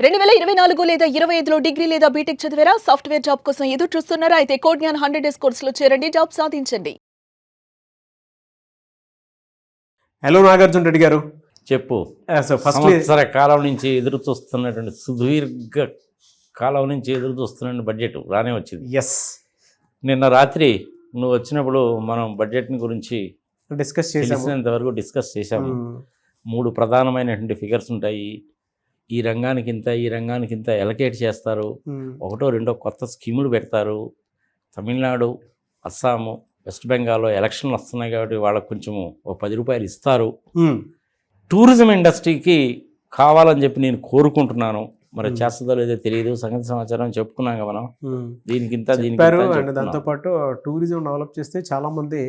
2024 లేదా 25లో డిగ్రీ లేదా బీటెక్ చదివారా? సాఫ్ట్‌వేర్ జాబ్ కోసం ఎదురు చూస్తున్నారా? అయితే కోడ్ జ్ఞాన్ 100 డేస్ కోర్సులో చేరండి, జాబ్ సాధించండి. హలో నాగార్జున రెడ్డి గారు, చెప్పు. ఫస్ట్ సంవత్సర కాలం నుంచి ఎదురు చూస్తున్నటువంటి సుదీర్ఘ కాలం నుంచి ఎదురు చూస్తున్న బడ్జెట్ రానే వచ్చింది. ఎస్, నిన్న రాత్రి నువ్వు వచ్చినప్పుడు మనం బడ్జెట్ని గురించి డిస్కస్ చేసాము. తెలిసినంత వరకు డిస్కస్ చేశాము. 3 ప్రధానమైనటువంటి ఫిగర్స్ ఉంటాయి. ఈ రంగానికి ఇంత, ఈ రంగానికి ఇంత ఎలకేట్ చేస్తారు. ఒకటో రెండో కొత్త స్కీములు పెడతారు. తమిళనాడు, అస్సాము, వెస్ట్ బెంగాల్లో ఎలక్షన్లు వస్తున్నాయి కాబట్టి వాళ్ళకు కొంచెము ఒక 10 రూపాయలు ఇస్తారు. టూరిజం ఇండస్ట్రీకి కావాలని చెప్పి నేను కోరుకుంటున్నాను. మరి చేస్తుందో లేదో తెలియదు. సంగతి సమాచారం చెప్పుకున్నాం కదా మనం. దీనికి ఇంత, దీనికి ఇంత అని అండ్ చెప్పుకున్నాం. దాంతోపాటు టూరిజం డెవలప్ చేస్తే చాలా మంది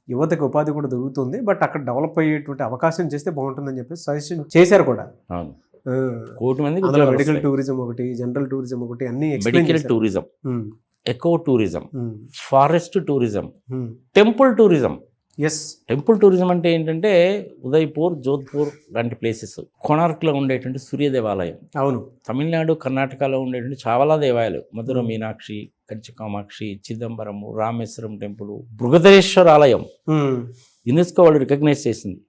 యువతకి ఉపాధి కూడా దొరుకుతుంది. బట్ అక్కడ డెవలప్ అయ్యేటువంటి అవకాశం చేస్తే బాగుంటుందని చెప్పి సజెషన్ చేశారు కూడా. అవును, 1 కోటి మంది అందులో మెడికల్ టూరిజం ఒకటి, జనరల్ టూరిజం ఒకటి, అన్ని medical tourism, eco tourism, forest tourism, temple tourism. Yes, temple tourism అంటే ఏంటంటే ఉదయ్పూర్, జోధ్పూర్ లాంటి ప్లేసెస్, కొనార్క్లో ఉండేటువంటి సూర్య దేవాలయం, అవును, తమిళనాడు, కర్ణాటకలో ఉండేటువంటి చాలా దేవాలయాలు, మధుర మీనాక్షి, కంచి కామాక్షి, చిదంబరము, రామేశ్వరం టెంపుల్, బృహదేశ్వర ఆలయం యునెస్కో వాళ్ళు రికగ్నైజ్ చేసింది.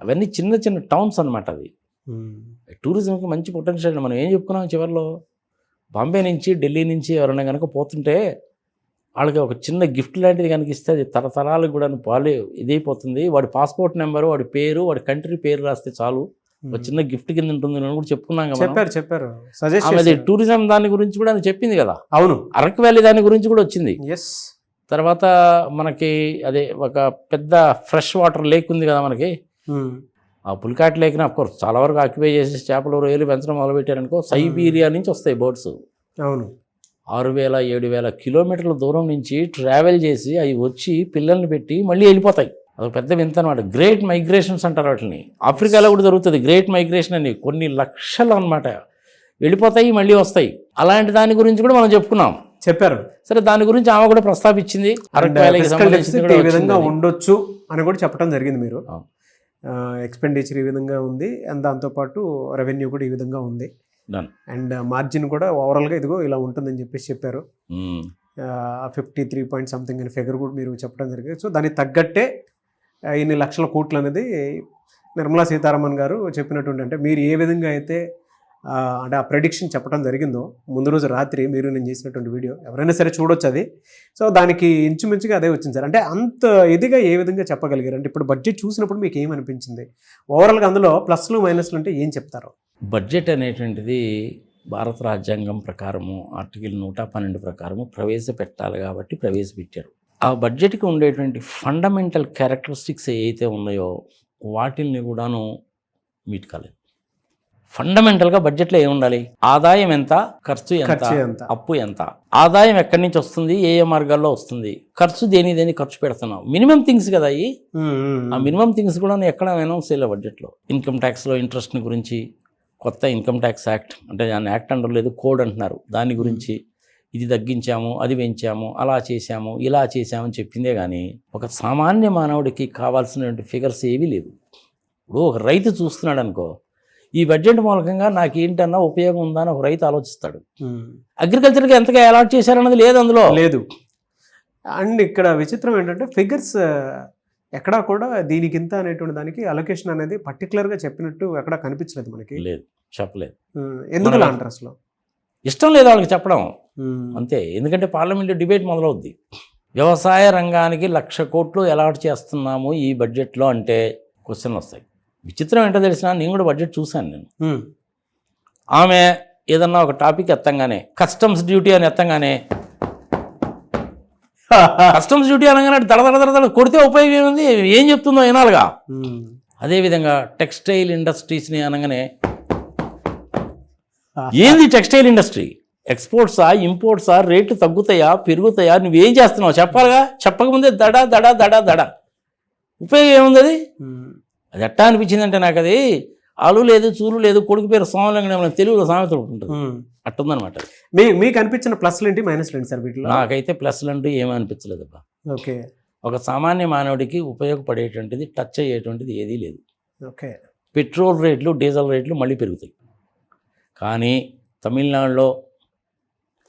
అవన్నీ చిన్న చిన్న టౌన్స్ అనమాట. అది టూరిజంకి మంచి పొటెన్షియల్. మనం ఏం చెప్పుకున్నాం చివరిలో, బాంబే నుంచి, ఢిల్లీ నుంచి ఎవరైనా కనుక పోతుంటే వాళ్ళకి ఒక చిన్న గిఫ్ట్ లాంటిది కనుక ఇస్తే అది తరతరాలకు కూడా పాలే ఇదైపోతుంది. వాడి పాస్పోర్ట్ నెంబరు, వాడి పేరు, వాడి కంట్రీ పేరు రాస్తే చాలు, ఒక చిన్న గిఫ్ట్ కింద ఉంటుంది అని కూడా చెప్పుకున్నాం కదా. చెప్పారు. అది టూరిజం దాని గురించి కూడా అని చెప్పింది కదా. అవును, అరకు వ్యాలీ దాని గురించి కూడా వచ్చింది. ఎస్, తర్వాత మనకి అదే ఒక పెద్ద ఫ్రెష్ వాటర్ లేక్ ఉంది కదా మనకి. ఆ పులికాట్ లేక్ని అఫ్కోర్స్ చాలా వరకు ఆక్యుపై చేసి చేపలు, రొయ్యలు పెంచడం మొదలుపెట్టారనుకో. సైబీరియా నుంచి వస్తాయి బోట్స్. అవును, 6,000-7,000 కిలోమీటర్ల దూరం నుంచి ట్రావెల్ చేసి అవి వచ్చి పిల్లల్ని పెట్టి మళ్ళీ వెళ్ళిపోతాయి. అదొక పెద్ద వింత అనమాట. గ్రేట్ మైగ్రేషన్స్ అంటారు వాటిని. ఆఫ్రికాలో కూడా జరుగుతుంది గ్రేట్ మైగ్రేషన్ అని. కొన్ని లక్షలు అనమాట వెళ్ళిపోతాయి, మళ్ళీ వస్తాయి. అలాంటి దాని గురించి కూడా మనం చెప్పారు. సరే, దాని గురించి ఆమె కూడా ప్రస్తావించింది. ఈ విధంగా ఉండొచ్చు అని కూడా చెప్పడం జరిగింది మీరు. ఎక్స్పెండిచర్ ఈ విధంగా ఉంది, అండ్ దాంతోపాటు రెవెన్యూ కూడా ఈ విధంగా ఉంది, అండ్ మార్జిన్ కూడా ఓవరాల్గా ఇదిగో ఇలా ఉంటుందని చెప్పేసి చెప్పారు. 53 పాయింట్ సంథింగ్ అనే ఫిగర్ కూడా మీరు చెప్పడం జరిగింది. సో దానికి తగ్గట్టే ఇన్ని లక్షల కోట్లు అనేది నిర్మలా సీతారామన్ గారు చెప్పినటువంటి, అంటే మీరు ఏ విధంగా అయితే అంటే ఆ ప్రెడిక్షన్ చెప్పడం జరిగిందో ముందు రోజు రాత్రి మీరు నేను చేసినటువంటి వీడియో ఎవరైనా సరే చూడొచ్చు అది. సో దానికి ఇంచుమించుగా అదే వచ్చింది సార్. అంటే అంత ఇదిగా ఏ విధంగా చెప్పగలిగారు? అంటే ఇప్పుడు బడ్జెట్ చూసినప్పుడు మీకు ఏమనిపించింది ఓవరాల్గా? అందులో ప్లస్లు మైనస్లు అంటే ఏం చెప్తారు? బడ్జెట్ అనేటువంటిది భారత రాజ్యాంగం ప్రకారము ఆర్టికల్ 112 ప్రకారము ప్రవేశపెట్టాలి కాబట్టి ప్రవేశపెట్టారు. ఆ బడ్జెట్కి ఉండేటువంటి ఫండమెంటల్ క్యారెక్టరిస్టిక్స్ ఏవైతే ఉన్నాయో వాటిల్ని కూడాను మీట్ కాలేదు. ఫండమెంటల్గా బడ్జెట్లో ఏముండాలి? ఆదాయం ఎంత, ఖర్చు ఎంత, అప్పు ఎంత. ఆదాయం ఎక్కడి నుంచి వస్తుంది, ఏ ఏ మార్గాల్లో వస్తుంది, ఖర్చు దేని ఖర్చు పెడుతున్నాం. మినిమం థింగ్స్ కదా అవి. ఆ మినిమం థింగ్స్ కూడా ఎక్కడ అనౌన్స్ చేయలేదు బడ్జెట్లో. ఇన్కమ్ ట్యాక్స్లో ఇంట్రెస్ట్ని గురించి, కొత్త ఇన్కమ్ ట్యాక్స్ యాక్ట్, అంటే దాన్ని యాక్ట్ అంటారు, లేదు కోడ్ అంటున్నారు, దాని గురించి ఇది తగ్గించాము, అది పెంచాము, అలా చేశాము, ఇలా చేశామని చెప్పిందే కానీ ఒక సామాన్య మానవుడికి కావాల్సినటువంటి ఫిగర్స్ ఏవీ లేవు. ఇప్పుడు ఒక రైతు చూస్తున్నాడు అనుకో, ఈ బడ్జెట్ మూలకంగా నాకు ఏంటన్నా ఉపయోగం ఉందా అని ఒక రైతు ఆలోచిస్తాడు. అగ్రికల్చర్కి ఎంతగా అలాట్ చేశారన్నది లేదు, అందులో లేదు. అండ్ ఇక్కడ విచిత్రం ఏంటంటే ఫిగర్స్ ఎక్కడా కూడా దీనికింత అనేటువంటి దానికి అలొకేషన్ అనేది పర్టికులర్గా చెప్పినట్టు ఎక్కడా కనిపించలేదు మనకి. లేదు, చెప్పలేదు. ఎందుకు అంటారు? అసలు ఇష్టం లేదు వాళ్ళకి చెప్పడం, అంతే. ఎందుకంటే పార్లమెంట్లో డిబేట్ మొదలవుద్ది. వ్యవసాయ రంగానికి 1,00,000 కోట్లు అలాట్ చేస్తున్నాము ఈ బడ్జెట్లో అంటే క్వశ్చన్లు వస్తాయి. విచిత్రం ఏంటో తెలిసిన, నేను కూడా బడ్జెట్ చూశాను. నేను ఆమె ఏదన్నా ఒక టాపిక్ ఎత్తంగానే కస్టమ్స్ డ్యూటీ అని ఎత్తంగానే కస్టమ్స్ డ్యూటీ అనగానే దడ కొడితే ఉపయోగం ఏముంది, ఏం చెప్తుందో వినాలిగా. అదేవిధంగా టెక్స్టైల్ ఇండస్ట్రీస్ని అనగానే ఏంది టెక్స్టైల్ ఇండస్ట్రీ, ఎక్స్పోర్ట్సా ఇంపోర్ట్సా, రేట్లు తగ్గుతాయా పెరుగుతాయా, నువ్వేం చేస్తున్నావు చెప్పాలిగా. చెప్పకముందే దడ దడ దడ దడ ఉపయోగం ఏముంది? అది ఎట్టా అనిపించిందంటే నాకు, అది ఆలు లేదు చూలు లేదు, కొడుకు పేరు సోమలింగం తెలుగులో సామెత ఉంటుంది, అట్టుందనమాట. మీకు అనిపించిన ప్లస్లు ఏంటి, మైనస్లు ఏంటి సార్ వీటిలో? నాకైతే ప్లస్లు అంటూ ఏమీ అనిపించలేదబ్బా. ఓకే, ఒక సామాన్య మానవుడికి ఉపయోగపడేటువంటిది, టచ్ అయ్యేటువంటిది ఏదీ లేదు. ఓకే, పెట్రోల్ రేట్లు, డీజిల్ రేట్లు మళ్ళీ పెరుగుతాయి. కానీ తమిళనాడులో,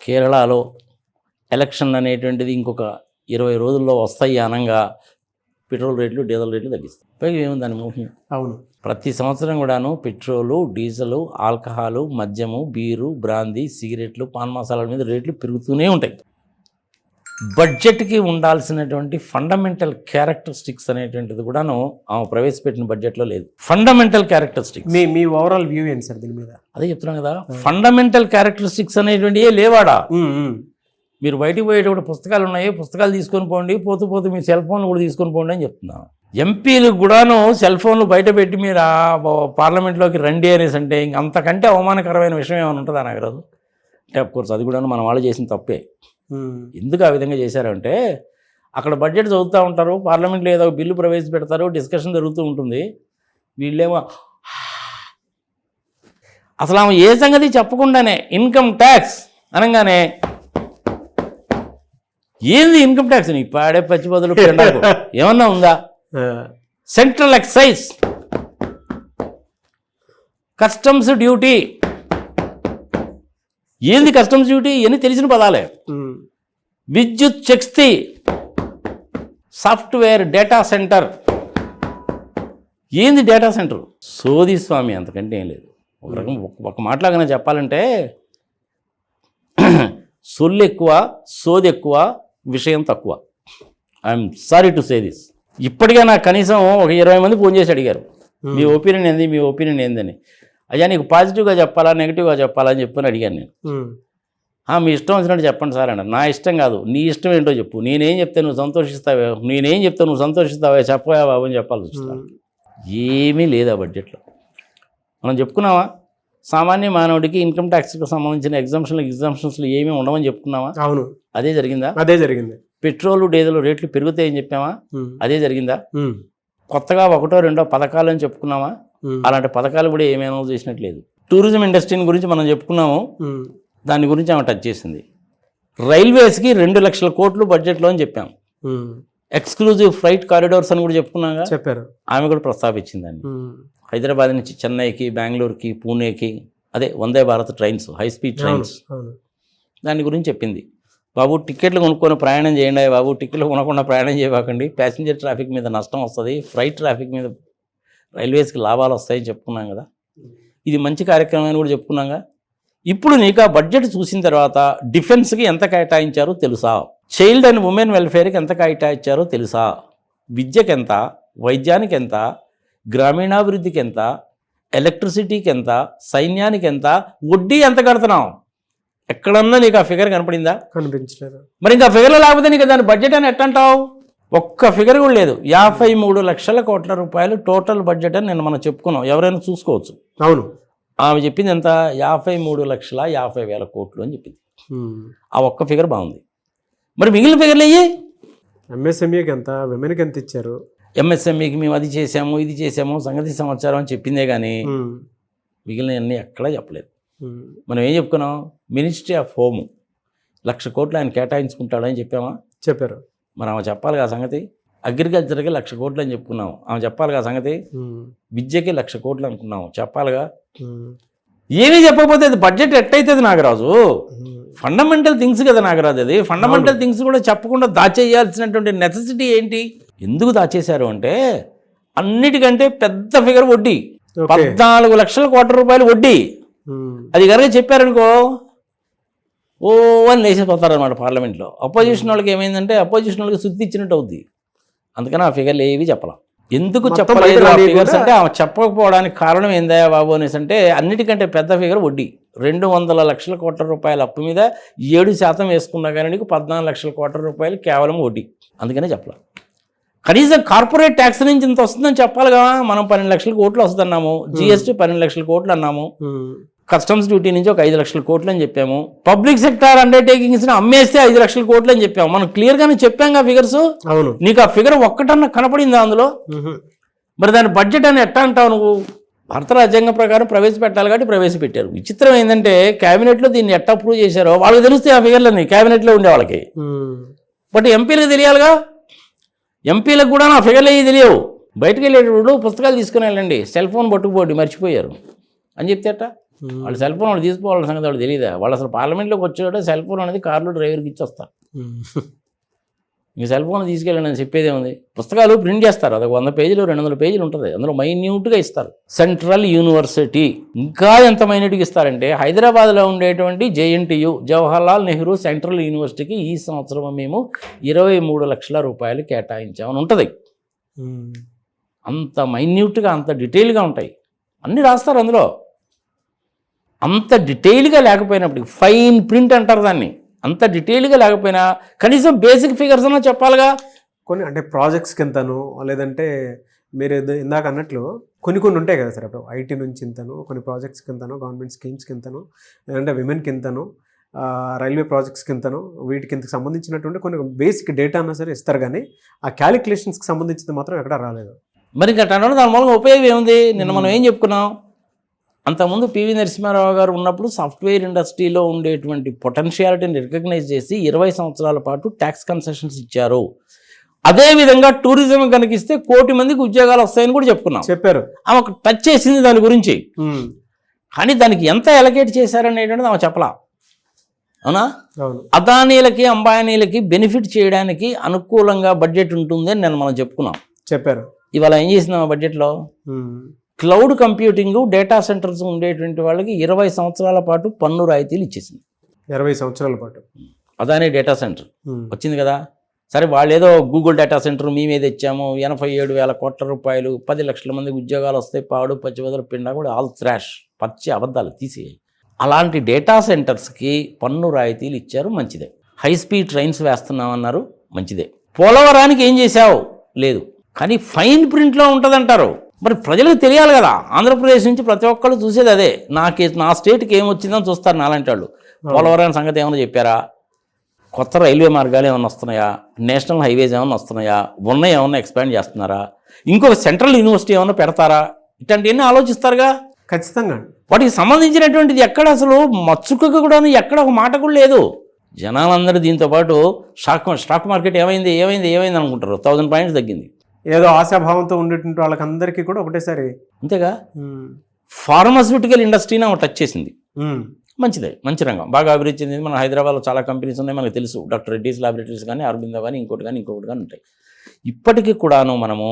కేరళలో ఎలక్షన్ అనేటువంటిది ఇంకొక 20 రోజుల్లో వస్తాయి అనంగా పెట్రోల్ రేట్లు, డీజిల్ రేట్లు తగ్గిస్తాయి. పైగా ఏముంది దాని మోహం? అవును. ప్రతి సంవత్సరం కూడాను పెట్రోలు, డీజిలు, ఆల్కహాలు, మద్యము, బీరు, బ్రాందీ, సిగరెట్లు, పాన్ మసాలాల మీద రేట్లు పెరుగుతూనే ఉంటాయి. బడ్జెట్కి ఉండాల్సినటువంటి ఫండమెంటల్ క్యారెక్టరిస్టిక్స్ అనేటువంటిది కూడాను ఆమె ప్రవేశపెట్టిన బడ్జెట్లో లేదు. ఫండమెంటల్ క్యారెక్టరిస్టిక్స్ మీ ఓవరాల్ వ్యూ ఏంటి సార్ దీని మీద? అదే చెప్తున్నాను కదా, ఫండమెంటల్ క్యారెక్టరిస్టిక్స్ అనేటువంటి ఏ లేవాడా. మీరు బయటికి పోయేటప్పుడు పుస్తకాలు ఉన్నాయి, పుస్తకాలు తీసుకొని పోండి, పోతూ పోతూ మీ సెల్ ఫోన్లు కూడా తీసుకొని పోండి అని చెప్తున్నాను. ఎంపీలకు కూడాను సెల్ ఫోన్లు బయట పెట్టి మీరు పార్లమెంట్లోకి రండి అనేసి అంటే అంతకంటే అవమానకరమైన విషయం ఏమైనా ఉంటుందా నాగరాజు? అంటే అఫ్కోర్స్ అది కూడా మన వాళ్ళు చేసిన తప్పే. ఎందుకు ఆ విధంగా చేశారంటే అక్కడ బడ్జెట్ చదువుతూ ఉంటారు, పార్లమెంట్లో ఏదో బిల్లు ప్రవేశపెడతారు, డిస్కషన్ జరుగుతూ ఉంటుంది. వీళ్ళేమో అసలు ఆమె ఏ సంగతి చెప్పకుండానే ఇన్కమ్ ట్యాక్స్ అనగానే ఏంది ఇన్కమ్ ట్యాక్స్? నీ పాడే పచ్చి బదులు ఏమన్నా ఉందా? Central excise, customs duty. ఏంది కస్టమ్స్ డ్యూటీ? ఇవన్నీ తెలిసిన పదాలే. విద్యుత్ శక్తి, సాఫ్ట్వేర్, డేటా సెంటర్. ఏంది డేటా సెంటర్? సోది స్వామి, అంతకంటే ఏం లేదు. ఒక రకం ఒక మాటలాగానే చెప్పాలంటే సొల్లు ఎక్కువ, సోది ఎక్కువ, విషయం తక్కువ. I'm sorry to say this. ఇప్పటికే నాకు కనీసం ఒక 20 మంది ఫోన్ చేసి అడిగారు, మీ ఒపీనియన్ ఏంది, మీ ఒపీనియన్ ఏందని. అయ్యా నీకు పాజిటివ్గా చెప్పాలా, నెగిటివ్గా చెప్పాలా అని చెప్పని అడిగాను నేను. మీ ఇష్టం వచ్చినట్టు చెప్పండి సార్ అన్నారు. నా ఇష్టం కాదు, నీ ఇష్టం ఏంటో చెప్పు. నేనేం చెప్తే నువ్వు సంతోషిస్తావే, నేనేం చెప్తే నువ్వు సంతోషిస్తావే, చెప్పవా బాబు అని చెప్పాల్సి వస్తుంది. ఏమీ లేదు ఆ బడ్జెట్లో. మనం చెప్పుకున్నావా సామాన్య మానవుడికి ఇన్కమ్ ట్యాక్స్కి సంబంధించిన ఎగ్జామ్షన్స్లు ఏమీ ఉండవని చెప్పుకున్నావా? అవును. అదే జరిగిందా? అదే జరిగింది. పెట్రోల్, డీజిల్ రేట్లు పెరుగుతాయని చెప్పామా? అదే జరిగిందా? కొత్తగా 1, 2 పథకాలు అని చెప్పుకున్నామా? అలాంటి పథకాలు కూడా ఏమీ అనౌన్స్ చేసినట్లేదు. టూరిజం ఇండస్ట్రీని గురించి మనం చెప్పుకున్నాము, దాని గురించి ఆమె టచ్ చేసింది. రైల్వేస్కి 2 లక్షల కోట్లు బడ్జెట్లో అని చెప్పాం. ఎక్స్క్లూజివ్ ఫ్లైట్ కారిడార్స్ అని కూడా చెప్పుకున్నాగా, చెప్పారు. ఆమె కూడా ప్రస్తావించిందండి. హైదరాబాద్ నుంచి చెన్నైకి, బెంగళూరుకి, పూణేకి, అదే Vande Bharat trains, high speed trains, దాని గురించి చెప్పింది. బాబు టికెట్లు కొనుక్కొని ప్రయాణం చేయండి బాబు, టికెట్లు కొనకుండా ప్రయాణం చేయకండి, ప్యాసింజర్ ట్రాఫిక్ మీద నష్టం వస్తుంది, ఫ్లైట్ ట్రాఫిక్ మీద రైల్వేస్కి లాభాలు వస్తాయని చెప్పుకున్నాం కదా. ఇది మంచి కార్యక్రమం అని కూడా చెప్పుకున్నాగా. ఇప్పుడు నీకు ఆ బడ్జెట్ చూసిన తర్వాత డిఫెన్స్కి ఎంత కేటాయించారో తెలుసా? చైల్డ్ అండ్ ఉమెన్ వెల్ఫేర్కి ఎంత కేటాయించారో తెలుసా? విద్యకి ఎంత, వైద్యానికి ఎంత, గ్రామీణాభివృద్ధికి ఎంత, ఎలక్ట్రిసిటీకి ఎంత, సైన్యానికి ఎంత, వడ్డీ ఎంత కడుతున్నావు? ఎక్కడన్నా నీకు ఆ ఫిగర్ కనపడిందా? కనిపించలేదు. మరి ఇంకా ఫిగర్లు లేకపోతే నీకు దాని బడ్జెట్ అని ఎట్టంటావు? ఒక్క ఫిగర్ కూడా లేదు. 53 లక్షల కోట్ల రూపాయలు టోటల్ బడ్జెట్ అని నేను మనం చెప్పుకున్నాం, ఎవరైనా చూసుకోవచ్చు. అవును. ఆమె చెప్పింది ఎంత? 53,50,000 కోట్లు అని చెప్పింది. ఆ ఒక్క ఫిగర్ బాగుంది. మరి మిగిలిన ఫిగర్లు అయ్యి ఎంఎస్ఎంఈకి ఎంత, విమెన్కి ఎంత ఇచ్చారు? ఎంఎస్ఎంఈకి మేము అది చేసాము, ఇది చేసాము, సంగతి సమాచారం అని చెప్పిందే కానీ మిగిలినవన్నీ ఎక్కడా చెప్పలేదు. మనం ఏం చెప్పుకున్నాం? మినిస్ట్రీ ఆఫ్ హోమ్ 1,00,000 కోట్లు ఆయన కేటాయించుకుంటాడని చెప్పామా? చెప్పారు. మరి ఆమె చెప్పాలిగా సంగతి. అగ్రికల్చర్కి 1,00,000 కోట్లు అని చెప్పుకున్నాం, ఆమె చెప్పాలిగా సంగతి. విద్యకి 1,00,000 కోట్లు అనుకున్నాం, చెప్పాలిగా. ఏమీ చెప్పకపోతే అది బడ్జెట్ ఎట్టయితుంది నాగరాజు? ఫండమెంటల్ థింగ్స్ కదా నాగరాజు. అది ఫండమెంటల్ థింగ్స్ కూడా చెప్పకుండా దాచేయాల్సినటువంటి నెసెసిటీ ఏంటి? ఎందుకు దాచేశారు అంటే అన్నిటికంటే పెద్ద ఫిగర్ వడ్డీ, 14 లక్షల కోట్ల రూపాయలు వడ్డీ. అది కనుక చెప్పారనుకో ఓ అని లేచిపోతారనమాట పార్లమెంట్లో. అపోజిషన్ వాళ్ళకి ఏమైందంటే అపోజిషన్ వాళ్ళకి శుద్ధి ఇచ్చినట్టు అవుద్ది. అందుకని ఆ ఫిగర్లు ఏవి చెప్పలేం. ఎందుకు చెప్పలేదు ఆ ఫిగర్స్ అంటే ఆమె చెప్పకపోవడానికి కారణం ఏందా బాబు అనేసి అంటే అన్నిటికంటే పెద్ద ఫిగర్ వడ్డీ. 200 లక్షల కోట్ల రూపాయల అప్పు మీద 7% వేసుకున్నా కానీ నీకు 14 లక్షల కోట్ల రూపాయలు కేవలం వడ్డీ. అందుకనే చెప్పలేం. కనీసం కార్పొరేట్ ట్యాక్స్ నుంచి ఇంత వస్తుందని చెప్పాలి కదా. మనం 12 లక్షల కోట్లు వస్తుందన్నాము, జిఎస్టీ 12 లక్షల కోట్లు అన్నాము, కస్టమ్స్ డ్యూటీ నుంచి ఒక 5 లక్షల కోట్లు అని చెప్పాము, పబ్లిక్ సెక్టార్ అండర్టేకింగ్స్ అమ్మేస్తే 5 లక్షల కోట్లు అని చెప్పాము. మనం క్లియర్గానే చెప్పాం ఆ ఫిగర్స్. అవును. నీకు ఆ ఫిగర్ ఒక్కటన్నా కనపడిందా అందులో? మరి దాని బడ్జెట్ అని ఎట్టా అంటావు నువ్వు? భారత రాజ్యాంగం ప్రకారం ప్రవేశపెట్టాలి కాబట్టి ప్రవేశపెట్టారు. విచిత్రం ఏంటంటే క్యాబినెట్లో దీన్ని ఎట్టా అప్రూవ్ చేశారో వాళ్ళకి తెలుస్తాయి ఆ ఫిగర్లని, క్యాబినెట్లో ఉండే వాళ్ళకి. బట్ ఎంపీలకు తెలియాలిగా. ఎంపీలకు కూడా నా ఫిగర్లు అయ్యి తెలియవు. బయటకు వెళ్ళేటప్పుడు పుస్తకాలు తీసుకుని వెళ్ళండి, సెల్ ఫోన్ పట్టుకుపోండి, మర్చిపోయారు అని చెప్తే అట్ట వాళ్ళు సెల్ ఫోన్ వాళ్ళు తీసుకోవాలని సంగతి వాళ్ళు తెలియదా? వాళ్ళు అసలు పార్లమెంట్లోకి వచ్చేటప్పుడు సెల్ ఫోన్ అనేది కార్లో డ్రైవర్కి ఇచ్చి వస్తారు. ఇంక సెల్ ఫోన్ తీసుకెళ్ళండి అని చెప్పేదే ఉంది. పుస్తకాలు ప్రింట్ చేస్తారు, అది 100 పేజీలు 200 పేజీలు ఉంటుంది, అందులో మైన్యూట్గా ఇస్తారు. సెంట్రల్ యూనివర్సిటీ ఇంకా ఎంత మైన్యూట్గా ఇస్తారంటే హైదరాబాద్లో ఉండేటువంటి JNTU జవహర్లాల్ నెహ్రూ సెంట్రల్ యూనివర్సిటీకి ఈ సంవత్సరం మేము 23 లక్షల రూపాయలు కేటాయించామని ఉంటుంది. అంత మైన్యూట్గా అంత డీటెయిల్గా ఉంటాయి, అన్నీ రాస్తారు అందులో. అంత డీటెయిల్గా లేకపోయినప్పటికీ ఫైన్ ప్రింట్ అంటారు దాన్ని, అంత డీటెయిల్గా లేకపోయినా కనీసం బేసిక్ ఫిగర్స్ అన్నా చెప్పాలిగా. కొన్ని అంటే ప్రాజెక్ట్స్కి ఎంతను, లేదంటే మీరు ఇందాక అన్నట్లు కొన్ని ఉంటాయి కదా సార్. ఇప్పుడు IT నుంచి ఇంతను, కొన్ని ప్రాజెక్ట్స్కి ఎంతను, గవర్నమెంట్ స్కీమ్స్కి ఎంతను, లేదంటే విమెన్కి ఎంతను, రైల్వే ప్రాజెక్ట్స్కి ఎంతను, వీటికి ఇంతకు సంబంధించినటువంటి కొన్ని బేసిక్ డేటా అన్నా సరే ఇస్తారు, కానీ ఆ క్యాలిక్యులేషన్స్కి సంబంధించింది మాత్రం ఎక్కడా రాలేదు. మరి ఇంకా దాని మూలంగా ఉపయోగం ఏముంది? నిన్న మనం ఏం చెప్పుకున్నాం, అంతకుముందు పివి నరసింహారావు గారు ఉన్నప్పుడు సాఫ్ట్వేర్ ఇండస్ట్రీలో ఉండేటువంటి పొటెన్షియాలిటీని రికగ్నైజ్ చేసి 20 సంవత్సరాల పాటు ట్యాక్స్ కన్సెషన్స్ ఇచ్చారు. అదేవిధంగా టూరిజం కనుక ఇస్తే 1 కోటి మందికి ఉద్యోగాలు వస్తాయని కూడా చెప్పారు. ఆమె టచ్ చేసింది దాని గురించి, కానీ దానికి ఎంత ఎలకేట్ చేశారనేటువంటిది ఆమె చెప్పలా. అవునా? అదానీలకి అంబానీలకి బెనిఫిట్ చేయడానికి అనుకూలంగా బడ్జెట్ ఉంటుంది అని మనం చెప్పారు. ఇవాళ ఏం చేసింది ఆ బడ్జెట్లో? క్లౌడ్ కంప్యూటింగ్, డేటా సెంటర్స్ ఉండేటువంటి వాళ్ళకి 20 సంవత్సరాల పాటు పన్ను రాయితీలు ఇచ్చేసింది. 20 సంవత్సరాల పాటు అదానీ డేటా సెంటర్ వచ్చింది కదా. సరే, వాళ్ళు ఏదో గూగుల్ డేటా సెంటర్ మేమే తెచ్చాము, 87,000 కోట్ల రూపాయలు, 10 లక్షల మందికి ఉద్యోగాలు వస్తాయి, పాడు పచ్చివదల పిండా కూడా ఆల్ థ్రాష్, పచ్చి అబద్ధాలు తీసి అలాంటి డేటా సెంటర్స్కి పన్ను రాయితీలు ఇచ్చారు, మంచిదే. హై స్పీడ్ ట్రైన్స్ వేస్తున్నామన్నారు, మంచిదే. పోలవరానికి ఏం చేశావు? లేదు. కానీ ఫైన్ ప్రింట్లో ఉంటుందంటారు. మరి ప్రజలకు తెలియాలి కదా. ఆంధ్రప్రదేశ్ నుంచి ప్రతి ఒక్కళ్ళు చూసేది అదే. నా స్టేట్కి ఏమొచ్చిందని చూస్తారు నాలాంటి వాళ్ళు. పోలవరం సంగతి ఏమైనా చెప్పారా? కొత్త రైల్వే మార్గాలు ఏమైనా వస్తున్నాయా? నేషనల్ హైవేస్ ఏమైనా వస్తున్నాయా? ఉన్నాయి ఏమన్నా ఎక్స్పాండ్ చేస్తున్నారా? ఇంకొక సెంట్రల్ యూనివర్సిటీ ఏమైనా పెడతారా? ఇట్లాంటివన్నీ ఆలోచిస్తారుగా. ఖచ్చితంగా వాటికి సంబంధించినటువంటిది ఎక్కడ అసలు మచ్చుకకు కూడా ఎక్కడ ఒక మాట కూడా లేదు. జనాలందరూ దీంతో పాటు స్టాక్ మార్కెట్ ఏమైంది అనుకుంటారు. 1000 పాయింట్స్ తగ్గింది. ఏదో ఆశాభావంతో ఉండేటువంటి వాళ్ళకందరికీ కూడా ఒకటేసారి. అంతేగా. ఫార్మాస్యూటికల్ ఇండస్ట్రీని టచ్ చేసింది, మంచిదే, మంచి రంగం, బాగా అభివృద్ధి చెందింది. మన హైదరాబాద్లో చాలా కంపెనీస్ ఉన్నాయి, మనకు తెలుసు. డాక్టర్ రెడ్డీస్ ల్యాబొరేటరీస్ కానీ, అరబిందో కానీ, ఇంకోటి కానీ ఉంటాయి. ఇప్పటికీ కూడాను మనము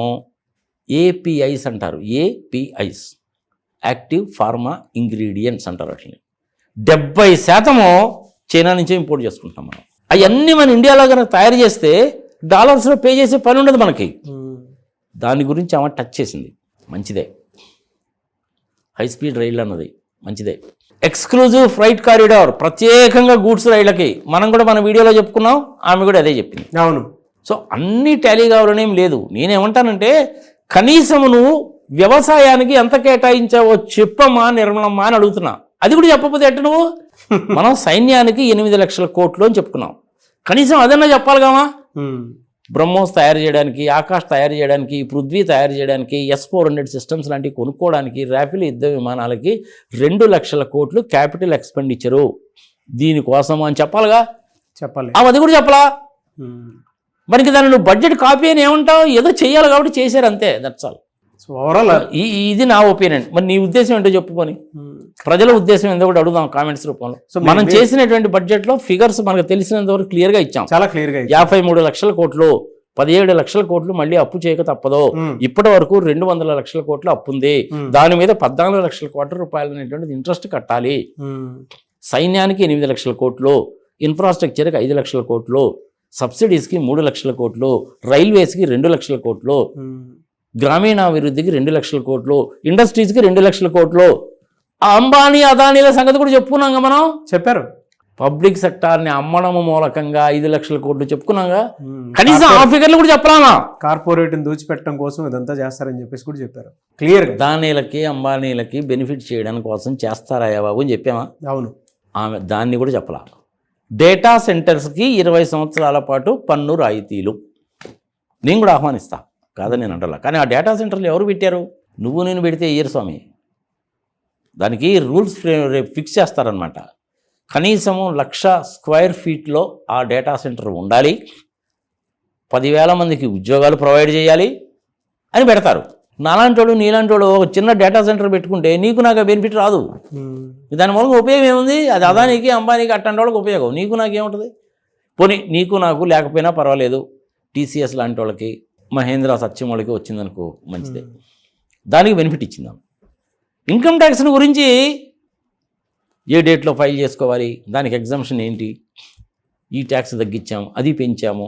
APIs అంటారు, APIs యాక్టివ్ ఫార్మా ఇంగ్రీడియంట్స్ అంటారు. వాటిని 70% చైనా నుంచే ఇంపోర్ట్ చేసుకుంటాం మనం. అవన్నీ మన ఇండియాలో కనుక తయారు చేస్తే డాలర్స్లో పే చేసే పని ఉండదు మనకి. దాని గురించి ఆమె టచ్ చేసింది, మంచిదే. హై స్పీడ్ రైళ్ళు అన్నది మంచిదే. ఎక్స్క్లూజివ్ ఫ్రైట్ కారిడార్, ప్రత్యేకంగా గూడ్స్ రైళ్ళకి మనం కూడా మన వీడియోలో చెప్పుకున్నాం, ఆమె కూడా అదే చెప్పింది. అవును. సో అన్నీ టాలీ కావాలనేం లేదు. నేనేమంటానంటే కనీసం నువ్వు వ్యవసాయానికి ఎంత కేటాయించావో చెప్పమ్మా నిర్మలమ్మా అని అడుగుతున్నా. అది కూడా చెప్పకపోతే ఎట్ట నువ్వు? మనం సైన్యానికి 8 లక్షల కోట్లు అని చెప్పుకున్నాం, కనీసం అదన్నా చెప్పాలి కామా. బ్రహ్మోస్ తయారు చేయడానికి, ఆకాష్ తయారు చేయడానికి, పృథ్వీ తయారు చేయడానికి, S-400 సిస్టమ్స్ లాంటివి కొనుక్కోవడానికి, రాఫెల్ యుద్ధ విమానాలకి 2 లక్షల కోట్లు క్యాపిటల్ ఎక్స్పెండిచరు దీనికోసం అని చెప్పాలిగా. చెప్పాలి. అది కూడా చెప్పలా. మరి దాన్ని నువ్వు బడ్జెట్ కాపీ అని ఏమంటావు? ఏదో చెయ్యాలి కాబట్టి చేశారు, అంతే. That's all. సో ఓవరాల్ ఇది నా ఒపీనియన్. మరి నీ ఉద్దేశం ఏంటో చెప్పుకొని ప్రజల ఉద్దేశం ఏంటో కూడా అడుగుదాం కామెంట్స్ రూపంలో. మనం చేసినటువంటి బడ్జెట్లో ఫిగర్స్ మనకు తెలిసినంత వరకు క్లియర్గా ఇచ్చాం, చాలా క్లియర్గా. 53 లక్షల కోట్లు, 17 లక్షల కోట్లు మళ్ళీ అప్పు చేయక తప్పదు. ఇప్పటి వరకు 200 లక్షల కోట్ల అప్పు ఉంది. దాని మీద 14 లక్షల కోట్ల రూపాయలు అనేటువంటిది ఇంట్రెస్ట్ కట్టాలి. సైన్యానికి 8 లక్షల కోట్లు, ఇన్ఫ్రాస్ట్రక్చర్కి 5 లక్షల కోట్లు, సబ్సిడీస్కి 3 లక్షల కోట్లు, రైల్వేస్కి 2 లక్షల కోట్లు, గ్రామీణాభివృద్ధికి 2 లక్షల కోట్లు, ఇండస్ట్రీస్కి 2 లక్షల కోట్లు. ఆ అంబానీ అదానీల సంగతి కూడా చెప్పుకున్నాగా మనం. చెప్పారు. పబ్లిక్ సెక్టార్ని అమ్మడం మూలకంగా 5 లక్షల కోట్లు చెప్పుకున్నాగా. కనీసం ఆ ఫిగర్లు కూడా చెప్పరానా? కార్పొరేట్ని దూచిపెట్టడం కోసం ఇదంతా చేస్తారని చెప్పేసి కూడా చెప్పారు క్లియర్గా. అదానీలకి అంబానీలకి బెనిఫిట్ చేయడానికి కోసం చేస్తారా బాబు అని చెప్పామా? అవును. ఆమె దాన్ని కూడా చెప్పలా. డేటా సెంటర్స్కి 20 సంవత్సరాల పాటు పన్ను రాయితీలు నేను కూడా ఆహ్వానిస్తా, కాదని నేను అంటలా. కానీ ఆ డేటా సెంటర్లు ఎవరు పెట్టారు? నువ్వు నేను పెడితే ఇయ్యరు స్వామి. దానికి రూల్స్ రేపు ఫిక్స్ చేస్తారనమాట. కనీసము 1,00,000 స్క్వేర్ ఫీట్లో ఆ డేటా సెంటర్ ఉండాలి, 10,000 మందికి ఉద్యోగాలు ప్రొవైడ్ చేయాలి అని పెడతారు. నాలాంటోడు నీలాంటోడు ఒక చిన్న డేటా సెంటర్ పెట్టుకుంటే నీకు నాకు బెనిఫిట్ రాదు. దాని మూలంగా ఉపయోగం ఏముంది? అది అదానికి అంబానీకి అట్టంటి వాళ్ళకి ఉపయోగం, నీకు నాకేముంటుంది? పోనీ నీకు నాకు లేకపోయినా పర్వాలేదు, టీసీఎస్ లాంటి వాళ్ళకి మహేంద్ర సత్యం వాళ్ళకి వచ్చిందనుకో మంచిదే, దానికి బెనిఫిట్ ఇచ్చిందాం. ఇన్కమ్ ట్యాక్స్ని గురించి ఏ డేట్లో ఫైల్ చేసుకోవాలి, దానికి ఎగ్జామ్షన్ ఏంటి, ఈ ట్యాక్స్ తగ్గించాము అది పెంచాము,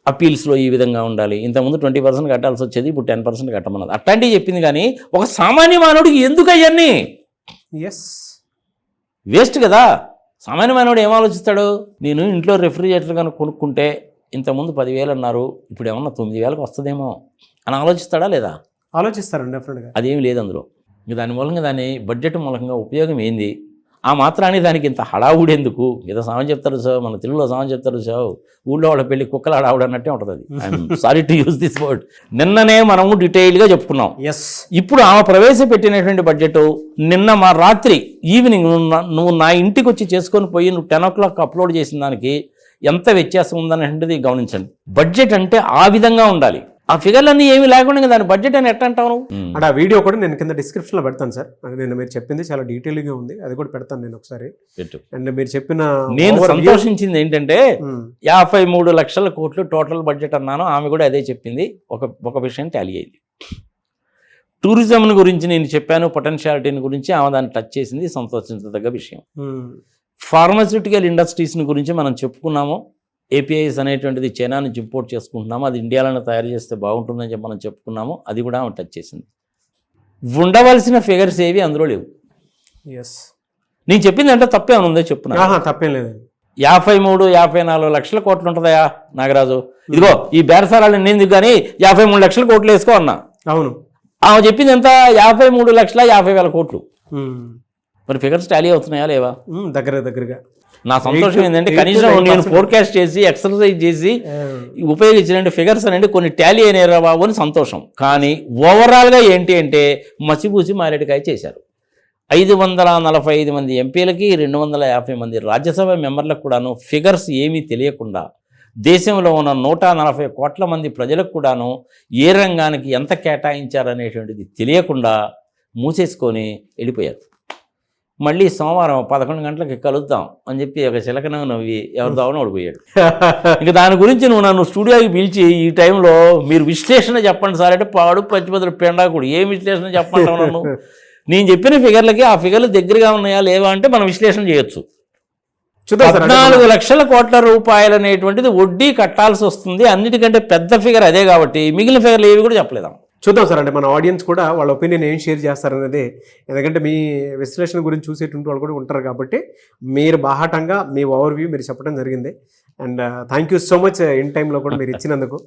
అప్పీల్స్లో ఈ విధంగా ఉండాలి, ఇంతకుముందు 20% కట్టాల్సి వచ్చేది ఇప్పుడు 10% కట్టమన్నది, అట్లాంటివి చెప్పింది. కానీ ఒక సామాన్య మానవుడికి ఎందుకు అవన్నీ వేస్ట్ కదా. సామాన్య మానవుడు ఏం ఆలోచిస్తాడు? నేను ఇంట్లో రెఫ్రిజిరేటర్ కనుక కొనుక్కుంటే ఇంతకుముందు 10,000 అన్నారు, ఇప్పుడు ఏమన్నా 9,000కి వస్తుందేమో అని ఆలోచిస్తాడా లేదా? ఆలోచిస్తారండి డెఫినెట్గా. అదేమి లేదు అందులో. ఇంక దాని మూలంగా దాని బడ్జెట్ మూలంగా ఉపయోగం ఏంది? ఆ మాత్రానికి దానికి ఇంత హడావుడు ఎందుకు? ఏదో సామెత చెప్తారు సార్, మన తెలుగులో సామెత చెప్తారు సార్, ఊళ్ళో వాళ్ళ పెళ్లి కుక్కల హడావుడు అన్నట్టే ఉంటుంది అది. I'm sorry to use this word. నిన్ననే మనము డీటెయిల్గా చెప్పుకున్నాం. ఇప్పుడు ఆమె ప్రవేశపెట్టినటువంటి బడ్జెట్ నిన్న మా రాత్రి ఈవినింగ్ నువ్వు నా ఇంటికి వచ్చి చేసుకొని పోయి నువ్వు 10 o'clock అప్లోడ్ చేసిన దానికి ఎంత వ్యత్యాసం ఉందనేది గమనించండి. బడ్జెట్ అంటే ఆ విధంగా ఉండాలి. ఆ ఫిగర్లన్నీ ఏమీ లేకుండా దాని బడ్జెట్ అని ఎట్లా అంటావు? అంటే ఆ వీడియో కూడా నేను కింద డిస్క్రిప్షన్లో పెడతాను సార్. అంటే నేను మీరు చెప్పింది చాలా డీటెయిల్గా ఉంది, అది కూడా పెడతాను నేను ఒకసారి. అండ్ మీరు చెప్పిన నేను సంతోషించింది ఏంటంటే 53 లక్షల కోట్లు టోటల్ బడ్జెట్ అన్నాను, ఆమె కూడా అదే చెప్పింది. ఒక విషయం టాలీ అయింది. టూరిజం గురించి నేను చెప్పాను, పొటెన్షియాలిటీని గురించి ఆమె దాన్ని టచ్ చేసింది, సంతోషించదగ్గ విషయం. ఫార్మాస్యూటికల్ ఇండస్ట్రీస్ని గురించి మనం చెప్పుకున్నాము. ఏపీఐస్ అనేటువంటిది చైనా నుంచి ఇంపోర్ట్ చేసుకుంటున్నాము, అది ఇండియాలోనే తయారు చేస్తే బాగుంటుందని చెప్పి మనం చెప్పుకున్నాము, అది కూడా ఆమె టచ్ చేసింది. ఉండవలసిన ఫిగర్స్ ఏవి అందులో లేవు. నేను చెప్పింది అంటే తప్పేమైనా ఉందో చెప్పున్నా? తప్పేం లేదు. 53-54 లక్షల కోట్లు ఉంటుందయా నాగరాజు, ఇదిగో ఈ బేరసారాలు ఎందుకు కానీ 53 లక్షల కోట్లు వేసుకో అన్నా. అవును, ఆమె చెప్పింది ఎంత? 53,50,000 కోట్లు. మరి ఫిగర్స్ టాలీ అవుతున్నాయా లేవా? దగ్గరగా. నా సంతోషం ఏంటంటే కనీసం నేను ఫోర్కాస్ట్ చేసి ఎక్సర్సైజ్ చేసి ఉపయోగించిన ఫిగర్స్ అనేది కొన్ని టాలీ అయినారా బాబు అని సంతోషం. కానీ ఓవరాల్గా ఏంటి అంటే మసిపూసి మారేడుకాయ చేశారు. 545 మంది ఎంపీలకి 250 మంది రాజ్యసభ మెంబర్లకు కూడాను ఫిగర్స్ ఏమీ తెలియకుండా, దేశంలో ఉన్న 140 కోట్ల మంది ప్రజలకు కూడాను ఏ రంగానికి ఎంత కేటాయించారనేటువంటిది తెలియకుండా మూసేసుకొని వెళ్ళిపోయారు. మళ్ళీ సోమవారం 11 గంటలకు కలుద్దాం అని చెప్పి ఒక చిలకన నవ్వి ఎవరి దావన ఓడిపోయాడు. ఇంకా దాని గురించి నువ్వు నన్ను స్టూడియోకి పిలిచి ఈ టైంలో మీరు విశ్లేషణ చెప్పండి సార్ అంటే పాడు పచ్చిపత్రులు పెండాకుడు, ఏం విశ్లేషణ చెప్పంటావు నన్ను? నేను చెప్పిన ఫిగర్లకి ఆ ఫిగర్లు దగ్గరగా ఉన్నాయా లేవా అంటే మనం విశ్లేషణ చేయొచ్చు. 14 లక్షల కోట్ల రూపాయలు అనేటువంటిది వడ్డీ కట్టాల్సి వస్తుంది. అన్నిటికంటే పెద్ద ఫిగర్ అదే కాబట్టి మిగిలిన ఫిగర్లు ఏవి కూడా చెప్పలేదాం. చూద్దాం సార్. అంటే మన ఆడియన్స్ కూడా వాళ్ళ ఒపీనియన్ ఏం షేర్ చేస్తారనేది, ఎందుకంటే మీ విశ్లేషణ గురించి చూసేటువంటి వాళ్ళు కూడా ఉంటారు కాబట్టి మీరు బాహాటంగా మీ ఓవర్ వ్యూ మీరు చెప్పడం జరిగింది. And thank you so much in టైంలో కూడా మీరు ఇచ్చినందుకు.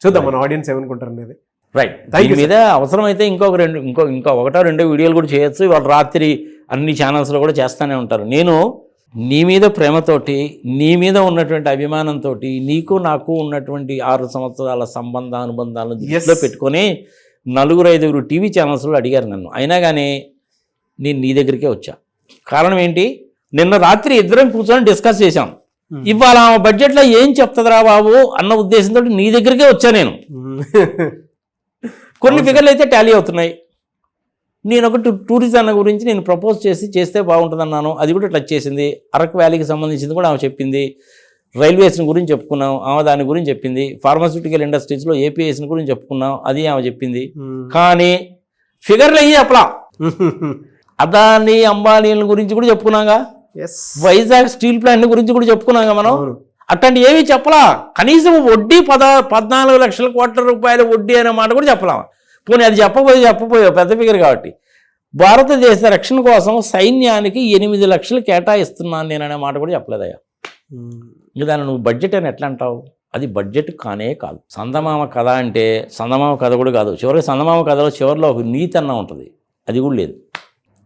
చూద్దాం మన ఆడియన్స్ ఏమనుకుంటారు అనేది. రైట్, దీని మీద అవసరమైతే ఇంకా 1-2 వీడియోలు కూడా చేయొచ్చు. ఇవాళ రాత్రి అన్ని ఛానల్స్లో కూడా చేస్తూనే ఉంటారు. నేను నీ మీద ప్రేమతోటి, నీ మీద ఉన్నటువంటి అభిమానంతో, నీకు నాకు ఉన్నటువంటి 6 సంవత్సరాల అనుబంధాలను దృష్టిలో పెట్టుకొని 4-5 టీవీ ఛానల్స్లో అడిగారు నన్ను. అయినా కానీ నేను నీ దగ్గరికే వచ్చా. కారణం ఏంటి? నిన్న రాత్రి ఇద్దరం కూర్చొని డిస్కస్ చేశాం. ఇవాళ ఆమె బడ్జెట్లో ఏం చెప్తుందిరా బాబు అన్న ఉద్దేశంతో నీ దగ్గరికే వచ్చా నేను. కొన్ని ఫిగర్లు అయితే టాలీ అవుతున్నాయి. నేను ఒకటి టూరిజం గురించి నేను ప్రపోజ్ చేస్తే బాగుంటుందన్నాను, అది కూడా టచ్ చేసింది. అరకు వ్యాలీకి సంబంధించింది కూడా ఆమె చెప్పింది. రైల్వేస్ని గురించి చెప్పుకున్నాం, ఆమె దాని గురించి చెప్పింది. ఫార్మాస్యూటికల్ ఇండస్ట్రీస్లో ఏపీఎస్ని గురించి చెప్పుకున్నాం, అది ఆమె చెప్పింది. కానీ ఫిగర్లు అయ్యి చెప్పలా. అదాని అంబానీల గురించి కూడా చెప్పుకున్నాగా, వైజాగ్ స్టీల్ ప్లాంట్ గురించి కూడా చెప్పుకున్నాగా మనం. అట్లాంటి ఏమీ చెప్పలా. కనీసం వడ్డీ 14 లక్షల కోట్ల రూపాయల వడ్డీ అనే మాట కూడా చెప్పలా. పోనీ అది చెప్పపోయావు పెద్ద ఫిగర్ కాబట్టి. భారతదేశ రక్షణ కోసం సైన్యానికి 8 లక్షలు కేటాయిస్తున్నాను నేను అనే మాట కూడా చెప్పలేదయ్యా. ఇంకా దాన్ని నువ్వు బడ్జెట్ అని ఎట్లా అంటావు? అది బడ్జెట్ కానే కాదు. సందమామ కథ అంటే సందమామ కథ కూడా కాదు. చివరికి సందమామ కథలో చివరిలో ఒక నీతి అన్న ఉంటుంది, అది కూడా లేదు.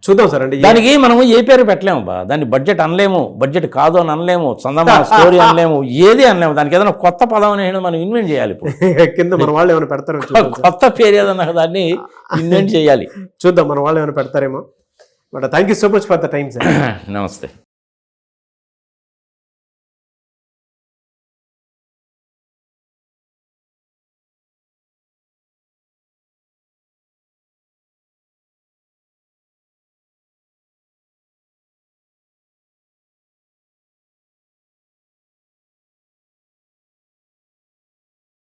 చూద్దాం సార్. అంటే దానికి మనము ఏ పేరు పెట్టలేము బా. దాన్ని బడ్జెట్ అనలేము, బడ్జెట్ కాదు అని అనలేము, సందమామ స్టోరీ అనలేము, ఏది అనలేము. దానికి ఏదైనా కొత్త పదం అనేది మనం ఇన్వెంట్ చేయాలి. కింద మన వాళ్ళు ఏమైనా పెడతారో, కొత్త పేరు ఏదన్నా దాన్ని ఇన్వెంట్ చేయాలి. చూద్దాం మన వాళ్ళు ఏమైనా పెడతారేమో. But thank you so much for the time sir. నమస్తే.